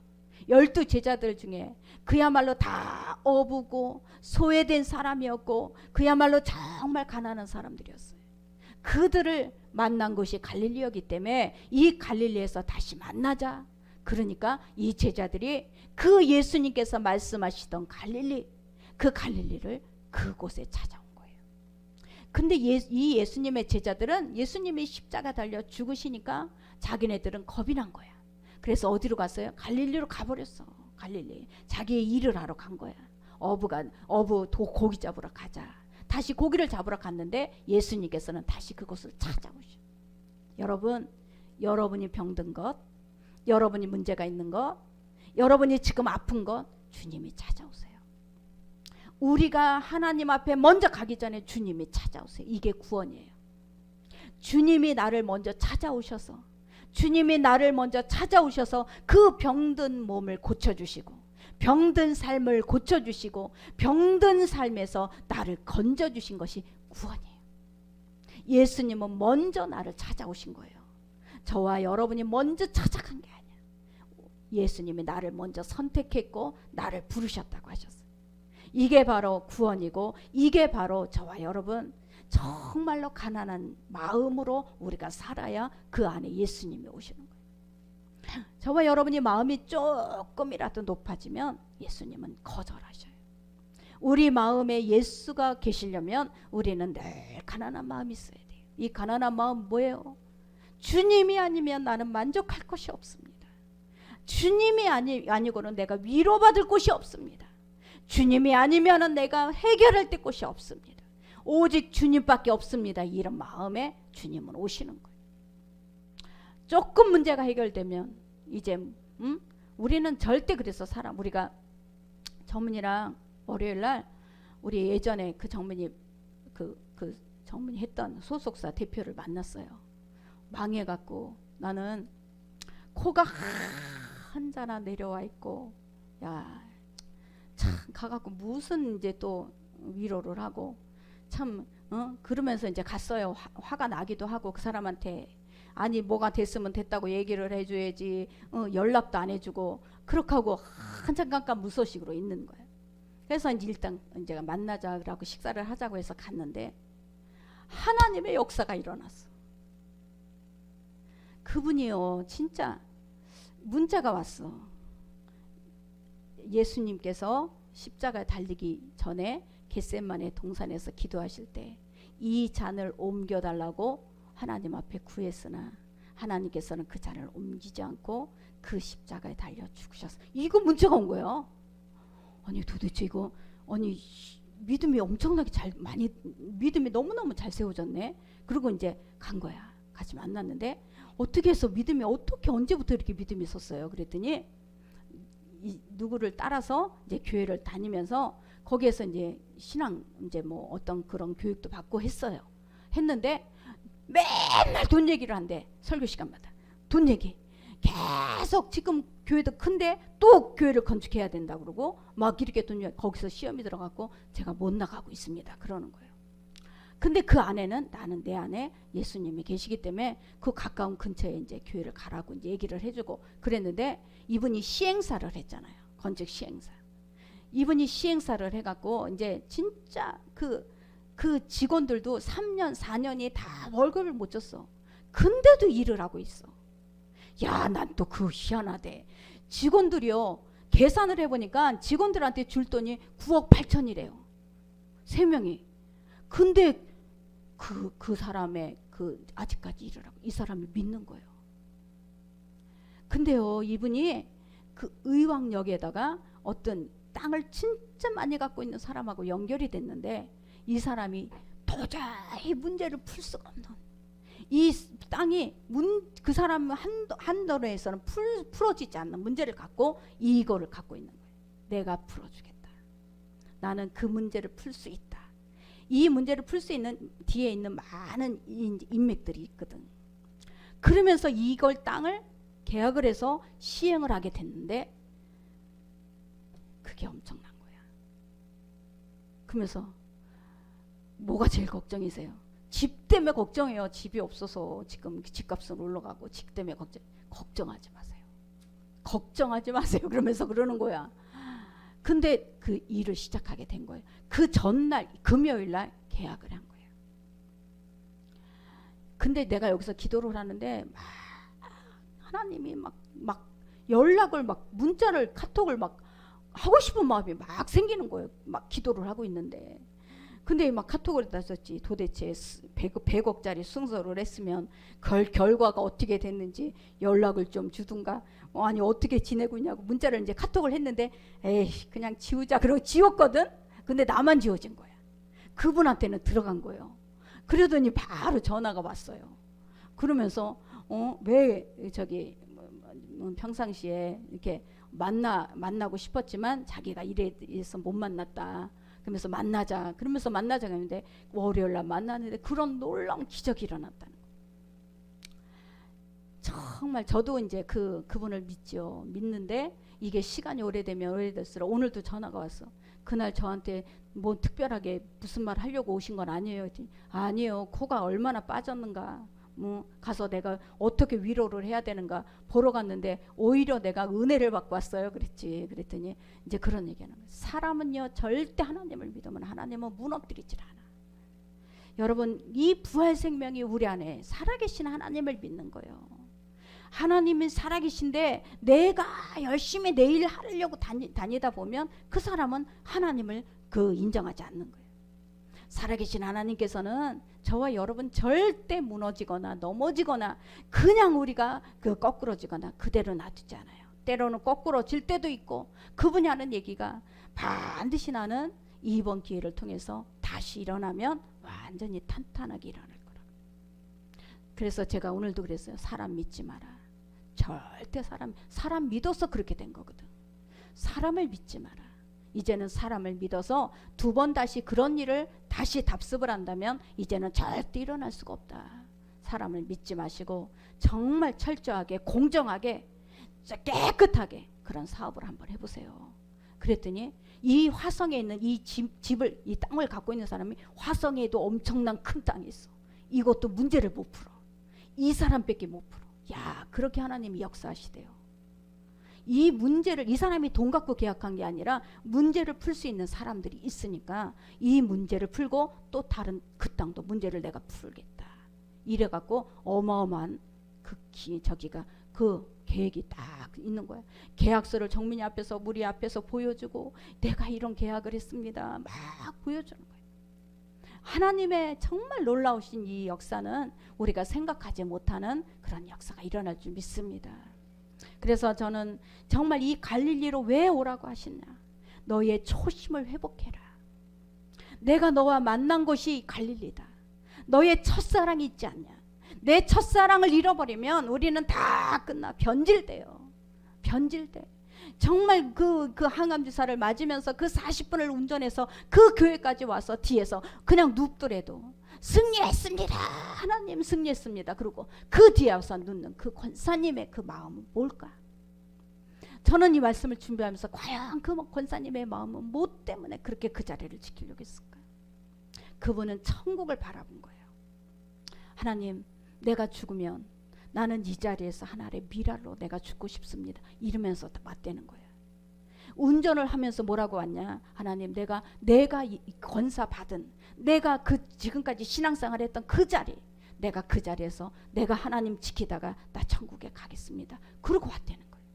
12 제자들 중에 그야말로 다 어부고 소외된 사람이었고 그야말로 정말 가난한 사람들이었어요. 그들을 만난 곳이 갈릴리였기 때문에 이 갈릴리에서 다시 만나자. 그러니까 이 제자들이 그 예수님께서 말씀하시던 갈릴리, 그 갈릴리를 그곳에 찾아온 거예요. 근데 이 예수님의 제자들은 예수님이 십자가 달려 죽으시니까 자기네들은 겁이 난 거야. 그래서 어디로 갔어요? 갈릴리로 가버렸어. 갈릴리. 자기의 일을 하러 간 거야. 어부 고기 잡으러 가자. 다시 고기를 잡으러 갔는데 예수님께서는 다시 그곳을 찾아오셔. 여러분, 여러분이 병든 것, 여러분이 문제가 있는 것, 여러분이 지금 아픈 것 주님이 찾아오세요. 우리가 하나님 앞에 먼저 가기 전에 주님이 찾아오세요. 이게 구원이에요. 주님이 나를 먼저 찾아오셔서 그 병든 몸을 고쳐주시고 병든 삶을 고쳐주시고 병든 삶에서 나를 건져주신 것이 구원이에요. 예수님은 먼저 나를 찾아오신 거예요. 저와 여러분이 먼저 찾아간 게 아니야. 예수님이 나를 먼저 선택했고 나를 부르셨다고 하셨어요. 이게 바로 구원이고 이게 바로 저와 여러분 정말로 가난한 마음으로 우리가 살아야 그 안에 예수님이 오시는 거예요. 저와 여러분이 마음이 조금이라도 높아지면 예수님은 거절하셔요. 우리 마음에 예수가 계시려면 우리는 늘 가난한 마음이 있어야 돼요. 이 가난한 마음 뭐예요? 주님이 아니면 나는 만족할 것이 없습니다. 주님이 아니고는 내가 위로받을 곳이 없습니다. 주님이 아니면 내가 해결할 때 곳이 없습니다. 오직 주님밖에 없습니다. 이런 마음에 주님은 오시는 거예요. 조금 문제가 해결되면 이제 우리는 절대 그래서 우리가 정문이랑 월요일날 우리 예전에 그 정문이 그 정문이 했던 소속사 대표를 만났어요. 망해갖고 나는 코가 한자나 내려와 있고, 야 참 가갖고 무슨 이제 또 위로를 하고 참 그러면서 이제 갔어요. 화가 나기도 하고 그 사람한테 아니 뭐가 됐으면 됐다고 얘기를 해줘야지 연락도 안 해주고 그렇게 하고 한참 잠깐 무소식으로 있는 거예요. 그래서 이제 일단 이제 만나자라고 식사를 하자고 해서 갔는데 하나님의 역사가 일어났어. 그분이요 진짜 문자가 왔어. 예수님께서 십자가에 달리기 전에 겟세마네 동산에서 기도하실 때 이 잔을 옮겨달라고 하나님 앞에 구했으나 하나님께서는 그 잔을 옮기지 않고 그 십자가에 달려 죽으셨어. 이거 문자가 온 거예요. 아니 도대체 이거 아니 믿음이 엄청나게 믿음이 너무너무 잘 세워졌네. 그리고 이제 간 거야. 같이 만났는데 어떻게 해서 믿음이 어떻게 언제부터 이렇게 믿음이 있었어요? 그랬더니 누구를 따라서 이제 교회를 다니면서 거기에서 이제 신앙 이제 뭐 어떤 그런 교육도 받고 했는데 맨날 돈 얘기를 한대. 설교 시간마다 돈 얘기 계속. 지금 교회도 큰데 또 교회를 건축해야 된다 그러고 막 이렇게 돈 얘기. 거기서 시험이 들어갔고 제가 못 나가고 있습니다 그러는 거예요. 근데 그 안에는 나는 내 안에 예수님이 계시기 때문에 그 가까운 근처에 이제 교회를 가라고 이제 얘기를 해주고 그랬는데 이분이 시행사를 했잖아요. 건축 시행사. 이분이 시행사를 해갖고 이제 진짜 그 직원들도 3년 4년이 다 월급을 못 줬어. 근데도 일을 하고 있어. 야, 난 또 그 희한하대. 직원들이요 계산을 해보니까 직원들한테 줄 돈이 9억 8천이래요. 3명이. 근데 그 사람의 아직까지 일을 하고 이 사람을 믿는 거예요. 근데요 이분이 그 의왕역에다가 어떤 땅을 진짜 많이 갖고 있는 사람하고 연결이 됐는데 이 사람이 도저히 문제를 풀 수가 없는 이 땅이 그 사람 한도에서는 풀어지지 않는 문제를 갖고 이거를 갖고 있는 거예요. 내가 풀어주겠다. 나는 그 문제를 풀 수 있다. 이 문제를 풀 수 있는 뒤에 있는 많은 인맥들이 있거든. 그러면서 이걸 땅을 계약을 해서 시행을 하게 됐는데 그게 엄청난 거야. 그러면서 뭐가 제일 걱정이세요? 집 때문에 걱정해요. 집이 없어서 지금 집값은 올라가고 집 때문에 걱정하지 마세요. 걱정하지 마세요. 그러면서 그러는 거야. 근데 그 일을 시작하게 된 거예요. 그 전날 금요일날 계약을 한 거예요. 근데 내가 여기서 기도를 하는데 막 하나님이 막 연락을 문자를 카톡을 하고 싶은 마음이 막 생기는 거예요. 막 기도를 하고 있는데 근데 막 카톡을 했었지. 도대체 100억짜리 승소를 했으면 결과가 어떻게 됐는지 연락을 좀 주든가 아니 어떻게 지내고 있냐고 문자를 이제 카톡을 했는데 에이 그냥 지우자 그러고 지웠거든. 근데 나만 지워진 거야. 그분한테는 들어간 거예요. 그러더니 바로 전화가 왔어요. 그러면서 왜 저기 평상시에 이렇게 만나고 싶었지만 자기가 이래서 못 만났다. 그러면서 만나자. 그러면서 만나자 했는데 월요일날 만났는데 그런 놀라운 기적이 일어났다는 거예요. 정말 저도 이제 그분을 믿죠. 믿는데 이게 시간이 오래되면 오래될수록 오늘도 전화가 왔어. 그날 저한테 뭐 특별하게 무슨 말 하려고 오신 건 아니에요. 아니에요. 코가 얼마나 빠졌는가. 가서 내가 어떻게 위로를 해야 되는가 보러 갔는데 오히려 내가 은혜를 받고 왔어요. 그랬더니 이제 그런 얘기하는 거예요. 사람은요 절대 하나님을 믿으면 하나님은 무너뜨리질 않아. 여러분 이 부활 생명이 우리 안에 살아계신 하나님을 믿는 거예요. 하나님은 살아계신데 내가 열심히 내 일 하려고 다니다 보면 그 사람은 하나님을 인정하지 않는 거예요. 살아계신 하나님께서는 저와 여러분 절대 무너지거나 넘어지거나 그냥 우리가 거꾸러지거나 그대로 놔두지 않아요. 때로는 거꾸러질 때도 있고 그분이 하는 얘기가 반드시 나는 이번 기회를 통해서 다시 일어나면 완전히 탄탄하게 일어날 거라. 그래서 제가 오늘도 그랬어요. 사람 믿지 마라. 절대 사람 믿어서 그렇게 된 거거든. 사람을 믿지 마라. 이제는 사람을 믿어서 두 번 다시 그런 일을 다시 답습을 한다면 이제는 절대 일어날 수가 없다. 사람을 믿지 마시고 정말 철저하게 공정하게 깨끗하게 그런 사업을 한번 해보세요. 그랬더니 이 화성에 있는 이 집을, 이 땅을 갖고 있는 사람이 화성에도 엄청난 큰 땅이 있어. 이것도 문제를 못 풀어. 이 사람밖에 못 풀어. 야, 그렇게 하나님이 역사하시대요. 이 문제를, 이 사람이 돈 갖고 계약한 게 아니라 문제를 풀 수 있는 사람들이 있으니까 이 문제를 풀고 또 다른 그 땅도 문제를 내가 풀겠다. 이래갖고 어마어마한 그 계획이 딱 있는 거야. 계약서를 정민이 앞에서, 무리 앞에서 보여주고 내가 이런 계약을 했습니다. 막 보여주는 거예요. 하나님의 정말 놀라우신 이 역사는 우리가 생각하지 못하는 그런 역사가 일어날 줄 믿습니다. 그래서 저는 정말 이 갈릴리로 왜 오라고 하시냐. 너의 초심을 회복해라. 내가 너와 만난 곳이 갈릴리다. 너의 첫사랑이 있지 않냐. 내 첫사랑을 잃어버리면 우리는 다 끝나. 변질돼요. 변질돼. 정말 그 항암주사를 맞으면서 그 40분을 운전해서 그 교회까지 와서 뒤에서 그냥 눕더라도 승리했습니다. 하나님 승리했습니다. 그리고 그 뒤에 와서 눕는 그 권사님의 그 마음은 뭘까? 저는 이 말씀을 준비하면서 과연 그 권사님의 마음은 뭐 때문에 그렇게 그 자리를 지키려고 했을까? 그분은 천국을 바라본 거예요. 하나님, 내가 죽으면 나는 이 자리에서 하나의 미랄로 내가 죽고 싶습니다. 이러면서 맞대는 거예요. 운전을 하면서 뭐라고 왔냐? 하나님, 내가 권사 받은, 내가 그 지금까지 신앙생활 했던 그 자리, 내가 그 자리에서 내가 하나님 지키다가 나 천국에 가겠습니다. 그러고 왔다는 거예요.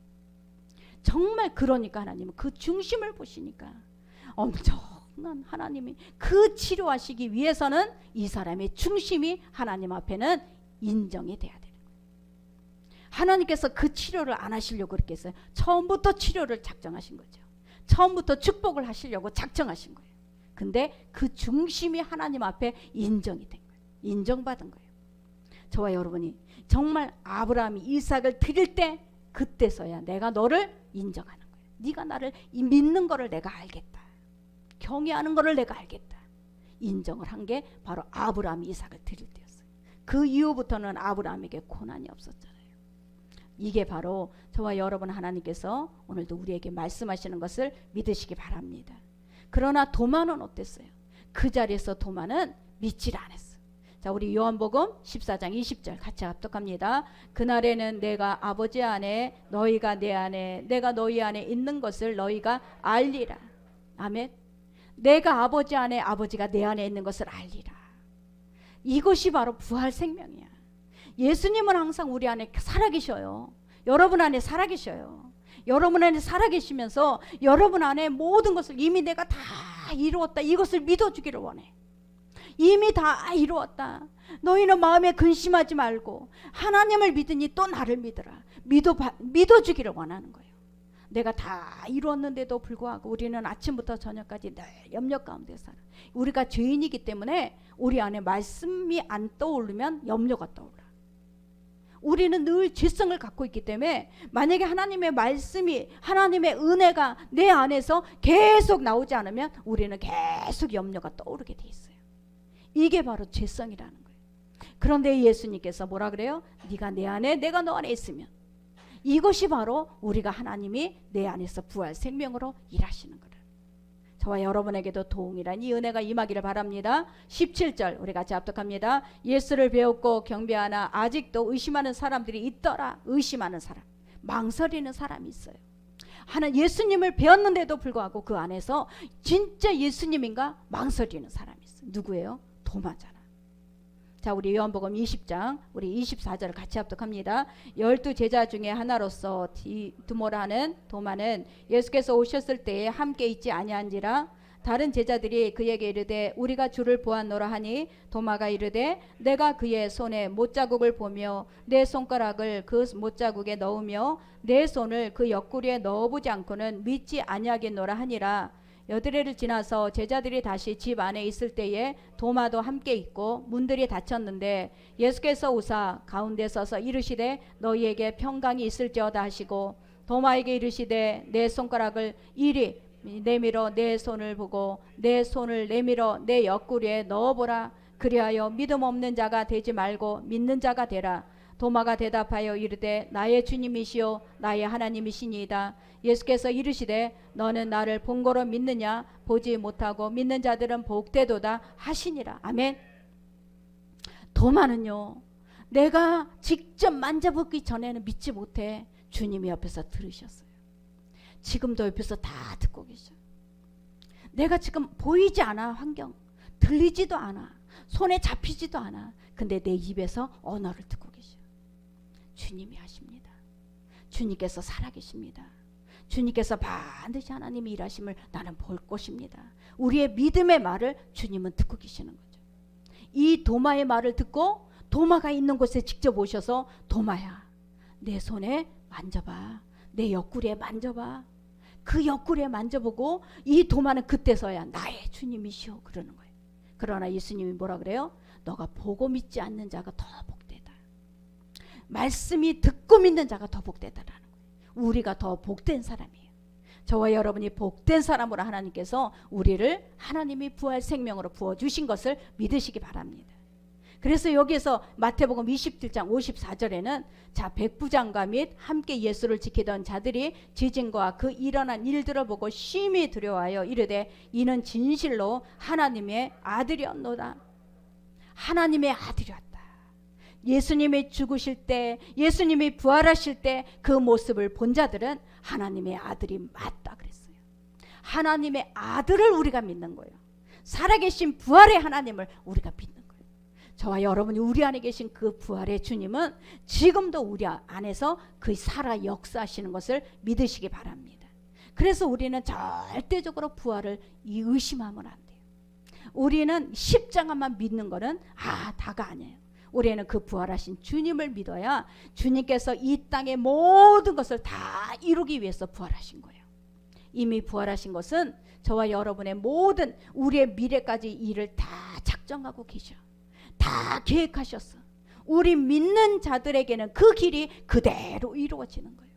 정말 그러니까 하나님은 그 중심을 보시니까 엄청난 하나님이 그 치료하시기 위해서는 이 사람의 중심이 하나님 앞에는 인정이 돼야 되는 거예요. 하나님께서 그 치료를 안 하시려고 그렇게 했어요. 처음부터 치료를 작정하신 거죠. 처음부터 축복을 하시려고 작정하신 거예요. 근데 그 중심이 하나님 앞에 인정이 된 거예요. 인정받은 거예요. 저와 여러분이 정말 아브라함이 이삭을 드릴 때 그때서야 내가 너를 인정하는 거예요. 네가 나를 믿는 거를 내가 알겠다. 경외하는 거를 내가 알겠다. 인정을 한 게 바로 아브라함이 이삭을 드릴 때였어요. 그 이후부터는 아브라함에게 고난이 없었잖아요. 이게 바로 저와 여러분 하나님께서 오늘도 우리에게 말씀하시는 것을 믿으시기 바랍니다. 그러나 도마는 어땠어요? 그 자리에서 도마는 믿질 않았어요. 자, 우리 요한복음 14장 20절 같이 합독합니다. 그날에는 내가 아버지 안에 너희가 내 안에 내가 너희 안에 있는 것을 너희가 알리라. 아멘. 내가 아버지 안에 아버지가 내 안에 있는 것을 알리라. 이것이 바로 부활 생명이야. 예수님은 항상 우리 안에 살아계셔요. 여러분 안에 살아계셔요. 여러분 안에 살아계시면서 여러분 안에 모든 것을 이미 내가 다 이루었다. 이것을 믿어주기를 원해. 이미 다 이루었다. 너희는 마음에 근심하지 말고 하나님을 믿으니 또 나를 믿어라. 믿어주기를 원하는 거예요. 내가 다 이루었는데도 불구하고 우리는 아침부터 저녁까지 늘 염려 가운데 살아. 우리가 죄인이기 때문에 우리 안에 말씀이 안 떠오르면 염려가 떠올라. 우리는 늘 죄성을 갖고 있기 때문에 만약에 하나님의 말씀이, 하나님의 은혜가 내 안에서 계속 나오지 않으면 우리는 계속 염려가 떠오르게 돼 있어요. 이게 바로 죄성이라는 거예요. 그런데 예수님께서 뭐라 그래요? 네가 내 안에 내가 너 안에 있으면, 이것이 바로 우리가 하나님이 내 안에서 부활 생명으로 일하시는 거예요. 저와 여러분에게도 동일한 이 은혜가 임하기를 바랍니다. 17절 우리 같이 합독합니다. 예수를 배웠고 경배하나 아직도 의심하는 사람들이 있더라. 의심하는 사람, 망설이는 사람이 있어요. 예수님을 배웠는데도 불구하고 그 안에서 진짜 예수님인가 망설이는 사람이 있어요. 누구예요? 도마잖아. 자, 우리 요한복음 20장 우리 24절을 같이 합독합니다. 12 제자 중에 하나로서 디두모라는 도마는 예수께서 오셨을 때에 함께 있지 아니한지라. 다른 제자들이 그에게 이르되 우리가 주를 보았노라 하니 도마가 이르되 내가 그의 손에 못자국을 보며 내 손가락을 그 못자국에 넣으며 내 손을 그 옆구리에 넣어보지 않고는 믿지 아니하겠노라 하니라. 여드레를 지나서 제자들이 다시 집 안에 있을 때에 도마도 함께 있고 문들이 닫혔는데 예수께서 오사 가운데 서서 이르시되 너희에게 평강이 있을지어다 하시고 도마에게 이르시되 내 손가락을 이리 내밀어 내 손을 보고 내 손을 내밀어 내 옆구리에 넣어보라. 그리하여 믿음 없는 자가 되지 말고 믿는 자가 되라. 도마가 대답하여 이르되 나의 주님이시요 나의 하나님이시니이다. 예수께서 이르시되 너는 나를 본거로 믿느냐? 보지 못하고 믿는 자들은 복되도다 하시니라. 아멘. 도마는요, 내가 직접 만져보기 전에는 믿지 못해 주님이 옆에서 들으셨어요. 지금도 옆에서 다 듣고 계셔. 내가 지금 보이지 않아. 환경 들리지도 않아. 손에 잡히지도 않아. 근데 내 입에서 언어를 듣고 계셔. 주님이 하십니다. 주님께서 살아계십니다. 주님께서 반드시 하나님이 일하심을 나는 볼 것입니다. 우리의 믿음의 말을 주님은 듣고 계시는 거죠. 이 도마의 말을 듣고 도마가 있는 곳에 직접 오셔서 도마야, 내 손에 만져봐. 내 옆구리에 만져봐. 그 옆구리에 만져보고 이 도마는 그때서야 나의 주님이시오 그러는 거예요. 그러나 예수님이 뭐라 그래요? 너가 보고 믿지 않는 자가 더 복되다. 말씀이 듣고 믿는 자가 더 복되다라는 거예요. 우리가 더 복된 사람이에요. 저와 여러분이 복된 사람으로 하나님께서 우리를 하나님이 부활 생명으로 부어주신 것을 믿으시기 바랍니다. 그래서 여기에서 마태복음 27장 54절에는 자 백부장과 및 함께 예수를 지키던 자들이 지진과 그 일어난 일들을 보고 심히 두려워하여 이르되 이는 진실로 하나님의 아들이었노라. 하나님의 아들이 왔다. 예수님이 죽으실 때, 예수님이 부활하실 때 그 모습을 본 자들은 하나님의 아들이 맞다 그랬어요. 하나님의 아들을 우리가 믿는 거예요. 살아계신 부활의 하나님을 우리가 믿는 거예요. 저와 여러분이 우리 안에 계신 그 부활의 주님은 지금도 우리 안에서 그 살아 역사하시는 것을 믿으시기 바랍니다. 그래서 우리는 절대적으로 부활을 의심하면 안 돼요. 우리는 십자가만 믿는 거는 다가 아니에요. 우리는 그 부활하신 주님을 믿어야 주님께서 이 땅의 모든 것을 다 이루기 위해서 부활하신 거예요. 이미 부활하신 것은 저와 여러분의 모든 우리의 미래까지 일을 다 작정하고 계셔. 다 계획하셨어. 우리 믿는 자들에게는 그 길이 그대로 이루어지는 거예요.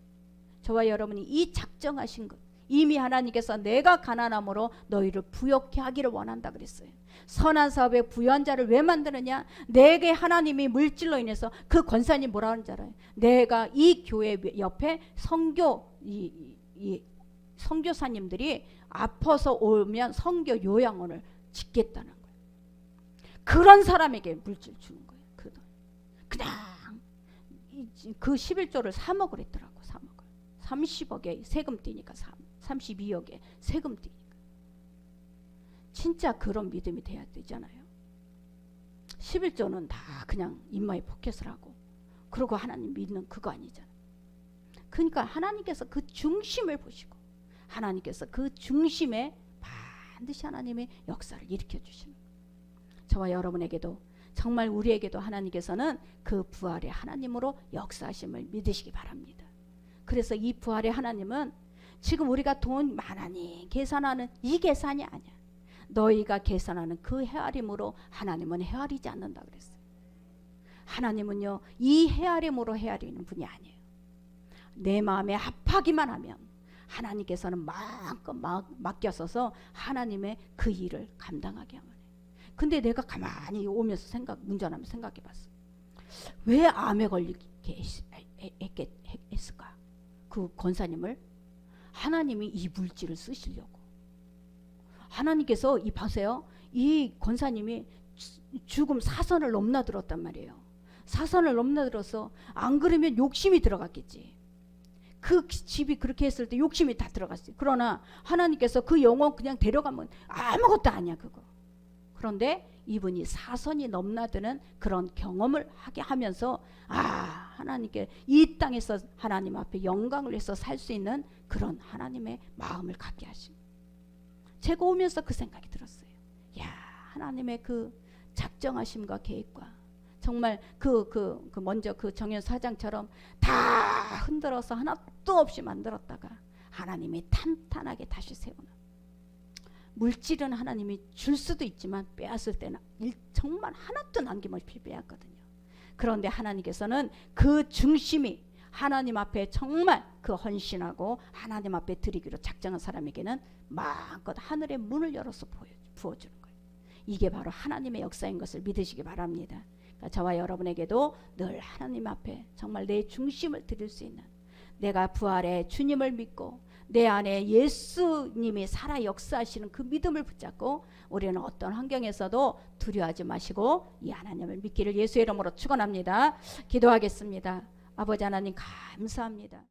저와 여러분이 이 작정하신 것, 이미 하나님께서 내가 가난함으로 너희를 부욕케 하기를 원한다 그랬어요. 선한 사업에 부유한 자를 왜 만드느냐? 내게 하나님이 물질로 인해서 그 권사님 뭐라 하는 줄 알아요? 내가 이 교회 옆에 선교사님들이 아파서 오면 선교 요양원을 짓겠다는 거예요. 그런 사람에게 물질 주는 거예요. 그 돈. 그냥 그 11조를 3억을 했더라고. 3억을. 30억에 세금 떼니까 32억에 세금 떼니까. 진짜 그런 믿음이 돼야 되잖아요. 11조는 다 그냥 입마에 포켓을 하고 그러고 하나님 믿는 그거 아니잖아요. 그러니까 하나님께서 그 중심을 보시고 하나님께서 그 중심에 반드시 하나님의 역사를 일으켜 주시는 거예요. 저와 여러분에게도 정말 우리에게도 하나님께서는 그 부활의 하나님으로 역사하심을 믿으시기 바랍니다. 그래서 이 부활의 하나님은 지금 우리가 돈 많으니 계산하는 이 계산이 아니야. 너희가 계산하는 그 헤아림으로 하나님은 헤아리지 않는다 그랬어요. 하나님은요 이 헤아림으로 헤아리는 분이 아니에요. 내 마음에 합하기만 하면 하나님께서는 마음껏 맡겨서서 하나님의 그 일을 감당하게 하면 해요. 근데 내가 가만히 오면서 운전하면서 생각해 봤어. 왜 암에 걸리게 했을까? 그 권사님을 하나님이 이 물질을 쓰시려고. 하나님께서 보세요. 이 권사님이 죽음 사선을 넘나들었단 말이에요. 사선을 넘나들어서 안 그러면 욕심이 들어갔겠지. 그 집이 그렇게 했을 때 욕심이 다 들어갔어요. 그러나 하나님께서 그 영혼 그냥 데려가면 아무것도 아니야 그거. 그런데 이분이 사선이 넘나드는 그런 경험을 하게 하면서 하나님께 이 땅에서 하나님 앞에 영광을 위해서 살 수 있는 그런 하나님의 마음을 갖게 하신. 제가 오면서 그 생각이 들었어요. 야, 하나님의 그 작정하심과 계획과 정말 먼저 그 정연 사장처럼 다 흔들어서 하나도 없이 만들었다가 하나님이 탄탄하게 다시 세우는. 물질은 하나님이 줄 수도 있지만 빼앗을 때는 정말 하나도 남김없이 빼앗거든요. 그런데 하나님께서는 그 중심이 하나님 앞에 정말 그 헌신하고 하나님 앞에 드리기로 작정한 사람에게는 마음껏 하늘의 문을 열어서 부어주는 거예요. 이게 바로 하나님의 역사인 것을 믿으시기 바랍니다. 그러니까 저와 여러분에게도 늘 하나님 앞에 정말 내 중심을 드릴 수 있는, 내가 부활의 주님을 믿고 내 안에 예수님이 살아 역사하시는 그 믿음을 붙잡고 우리는 어떤 환경에서도 두려워하지 마시고 이 하나님을 믿기를 예수의 이름으로 축원합니다. 기도하겠습니다. 아버지 하나님 감사합니다.